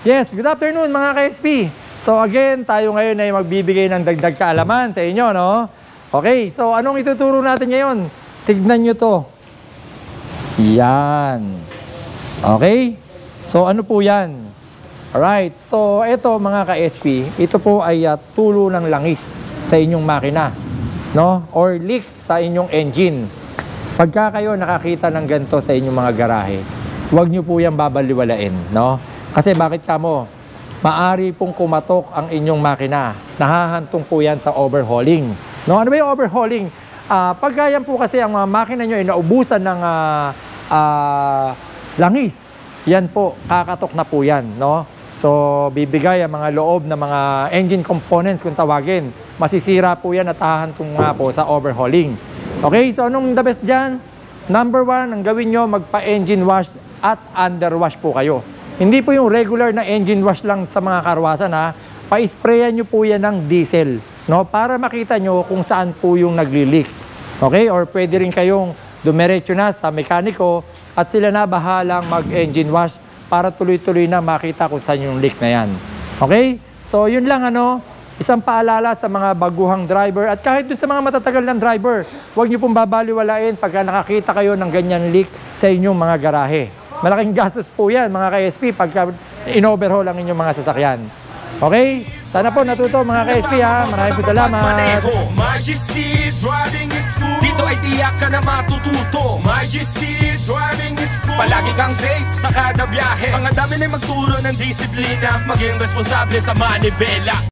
Yes, good afternoon mga ka-SP. So again, tayo ngayon ay magbibigay ng dagdag kaalaman sa inyo, no? Okay, so anong ituturo natin ngayon? Tignan nyo to. Yan. Okay? So ano po yan? Alright, so ito mga ka-SP, ito po ay tulo ng langis sa inyong makina, no? Or leak sa inyong engine. Pagka kayo nakakita ng ganito sa inyong mga garahe, huwag nyo po yan babaliwalain, no? Kasi bakit kamo? Maari pong kumatok ang inyong makina. Nahahantong po yan sa overhauling. No? Ano ba yung overhauling? Pagka yan po kasi ang mga makina nyo ay naubusan ng langis, yan po, kakatok na po yan. No? So, bibigay ang mga loob ng mga engine components kung tawagin. Masisira po yan at hahantong nga po sa overhauling. Okay, so anong the best dyan? Number 1, ang gawin nyo, magpa-engine wash at underwash po kayo. Hindi po yung regular na engine wash lang sa mga karwasan, ha. Pa-sprayan nyo po yan ng diesel, no? Para makita nyo kung saan po yung nagli-leak. Okay? Or pwede rin kayong dumiretso na sa mekaniko at sila na bahalang mag-engine wash para tuloy-tuloy na makita kung saan yung leak na yan. Okay? So, yun lang, ano, isang paalala sa mga baguhang driver at kahit dun sa mga matatagal ng driver, huwag nyo pong babaliwalain pagka nakakita kayo ng ganyan leak sa inyong mga garahe. Malaking gastos po yan, mga ka-SP, pagka in-overhaul ang inyong mga sasakyan. Okay? Sana po natuto, mga ka-SP, ha? Maraming po salamat. Majesty Driving School. Dito ay tiyak ka na matututo. Majesty Driving School. Palagi kang safe sa kada biyahe. Mga dami na magturo ng disiplina. Maging responsable sa manibela.